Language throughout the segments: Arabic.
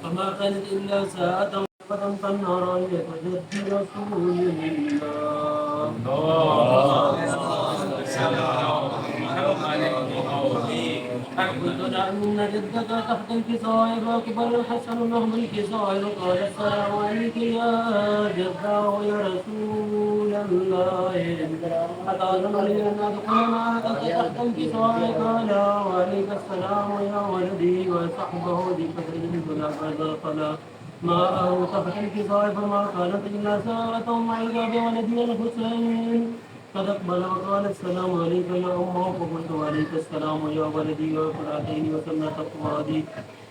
فما كانت إلا ساعة قدم فالنار يتجد رسول قلت أن جدك تحت الكساء فأقبل الحسن نحو الكساء وقال السلام عليك يا جداه يا رسول الله أتأذن لي أن أدخل معك تحت الكساء قال وعليك السلام يا ولدي وصحبه بقدر فدخل معه تحت الكساء فما كانت إلا ساعة معك بولدي الحسين قد أقبل وقال السلام عليك يا أمه فقلت وعليك السلام يا ولدي وفرعتين وسنة فؤادي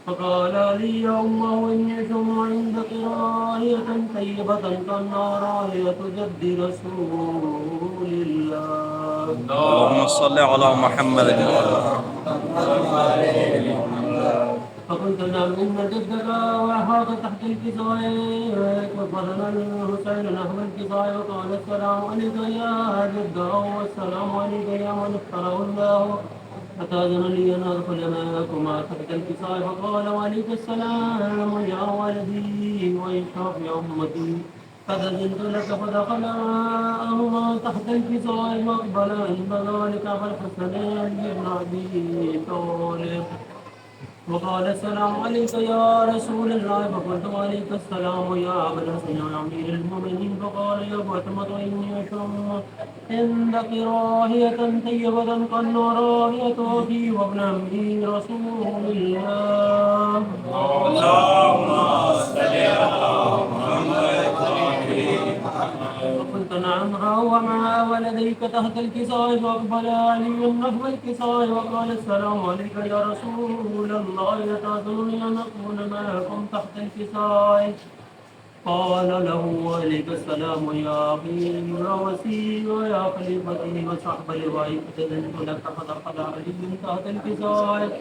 فقال لي يا أمه إني ثم عندك راية طيبة كالنار راية جد رسول الله اللهم صل على محمد فقلت نعم إن جدك وأحاط تحت الكساء وفضل الحسين نحو الكساء وقال السلام عليك يا جده والسلام عليك يا من اختاره الله أتأذن لي أن أدخل معكما تحت الكساء فقال وعليك السلام يا ولدي وإشرف يا أمتي قد أذنت لك فدخل معهما تحت الكساء وأقبل عند ذلك فالحسنين بن أبي طالب وقال السلام عليك يا رسول الله فقلت وعليك السلام يا أبا الحسن يا أمير المؤمنين فقال يا فاطمة إني أشم عندك راهية طيبة كالنار راهية أبي وابن عمي رسول الله اللهم صل على فقلت نعم هو مع ولديك تحت الكساء فأقبل علي نحو الكساء وقال السلام عليك يا رسول الله أتأذنني أن أكون معكم تحت الكساء قال له وعليك السلام يا أخي ووسي ويا خليفتي وصحب لوائك أذنت لك فدخل علي تحت الكساء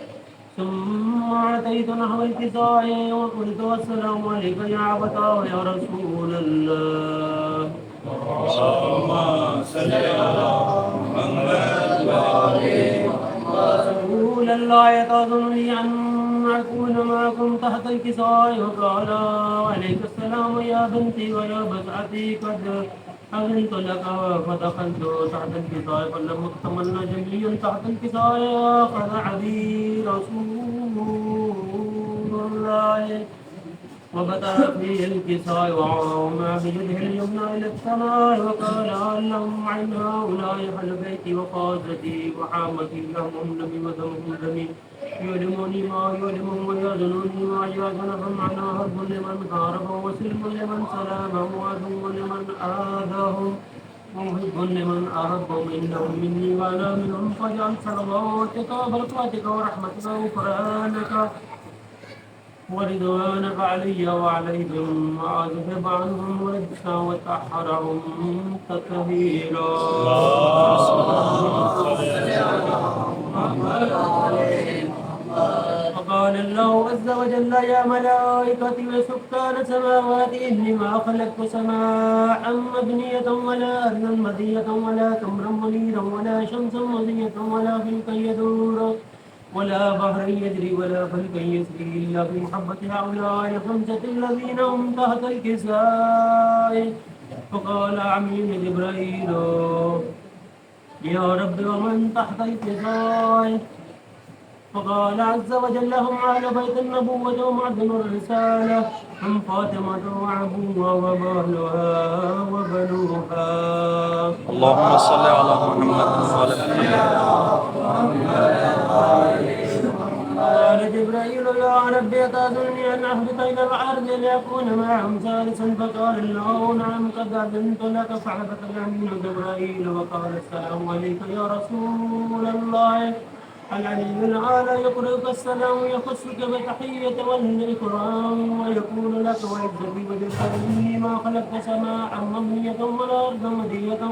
ثم أتيت نحو الكساء وقلت السلام عليك يا أبتاه يا رسول الله اللهم صل على محمد رسول الله تأذنني أن أكون معكم تحت الكساء وقال وعليك السلام يا بنتي ويا بسعتي قد أذنت لك فدخلت تحت الكساء فلم اكتملنا جميعا تحت الكساء أخذ عبي رسول الله وبدأ فيه الكساء وعوما بيده اليمنى إلى السماء وقال اللهم عن هؤلاء أهل بيتي وقاصتي وحامتي لهم دمي ودمهم دمي يؤلمني ما يؤلمهم ويحزنني ما يحزنهم على حرب لمن حاربهم وسلم لمن سلامهم وعدو لمن آذاهم ومحب لمن أحبهم إنهم مني وأنا منهم فاجعل صلواتك وبركاتك ورحمتك وغفرانك ورضوانك علي وعليهم وأذهب عنهم ورجسا وتحرهم تطهيرا وقال الله عز وجل يا ملائكتي وسكان سماوات إني ما خلقت سماء مبنية ولا أرضا مدية ولا تمرا منيرا ولا شمسا مضية ولا فلكا يدور ولا بحر يجري ولا فلك يسري إلا بمحبة هؤلاء الخمسة الذين هم تحت الكساء فقال عمي جبرائيل يا رب ومن تحت الكساء فقال عز وجل هم أهل بيت النبوة ومعدن الرسالة هم فاطمة وأبوها وبهلها وبنوها اللهم صل على محمد قال جبرائيل يا رب أتأذنني أن أهبط إلى الأرض ليكون معهم ثالثا فقال له نعم قد أذنت لك فهبط الأمين جبرائيل وقال السلام عليك يا رسول الله العلي الأعلى يقرئك السلام يخصك بتحية والإكرام ويقول لك وعزتي وجلالي ما خلقت سماء مبنية ولا أرض مدية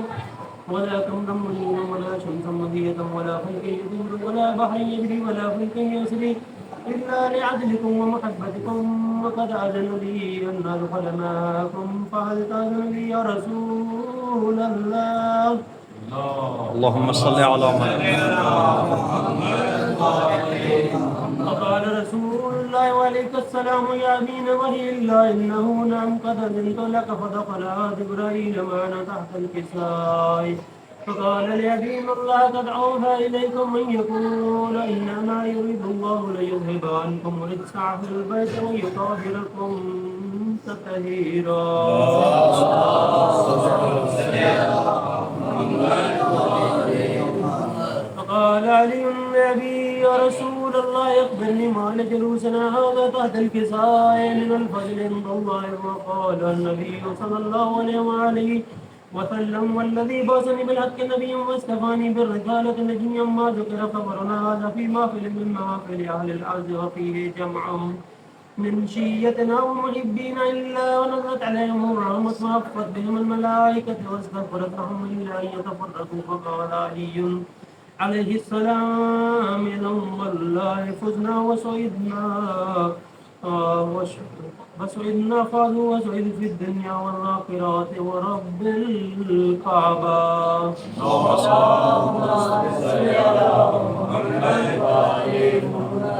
ولا كمرا منيرا ولا شمسا مضية ولا خلق يدور ولا بحر يجري ولا فلك يسري إلا لعدلكم ومحبتكم، وقد أذن لي أن أدخل معكم، فهل تأذن لي يا رسول الله؟ اللهم صل على محمد. فقال رسول الله وعليك السلام يا أمين وهي الله إنه نعم قد أذنت لك، فدخل جبرائيل معنا تحت الكساء، فقال لأبين الله قد أوحى إليكم من يقول إنما يريد الله ليذهب عنكم رجس أهل البيت ويطهركم تطهيرا. فقال علي لأبي يا رسول الله أخبرني ما لجلوسنا هذا تحت الكساء من الفجر عند الله. وقال النبي صلى الله عليه وسلم والذي بعثني بالحق نبيا واصطفاني بالرسالة نجيا ما ذكر خبرنا هذا في محفل من محافل أهل الأرض، وفيه جمع من شيتنا ومحبين إلا ونزلت عليهم الرحمة وحفت بهم الملائكة واستغفرت لهم إلا أن يتفرقوا. فقال علي عليه السلام إذا والله فزنا وسعدنا وسعدنا فازوا وسعد في الدنيا والآخرة ورب الكعبة.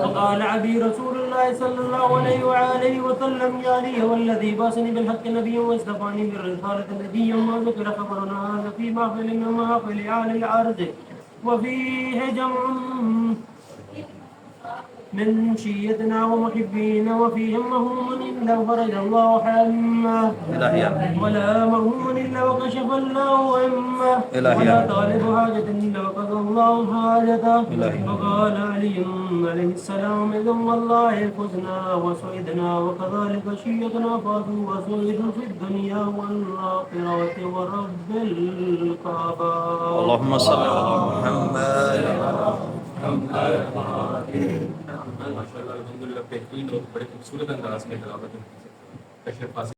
فقال عبي رسول الله صلى الله عليه وآله وسلم يا علي والذي باسني بالحق نبيا واصطفاني بالرسالة نبيا ما ذكر خبرنا هذا في محفل من محافل أهل الأرض، وفيه جمع من شيتنا ومحبين، وفيهم مهموم إلا فرج الله حمه، ولا مهموم إلا وكشف الله همه، ولا طالب حاجة إلا وقضى الله حاجته. فقال علي عليه السلام إذا والله فزنا وسعدنا وكذلك شيتنا فازوا وسعدوا في الدنيا والآخرة ورب الكعبة. اللهم صل على محمد. माशाल्लाह अल्हम्दुलिल्लाह बेहतरीन और बड़े खूबसूरत अंदाज में तिलावत है।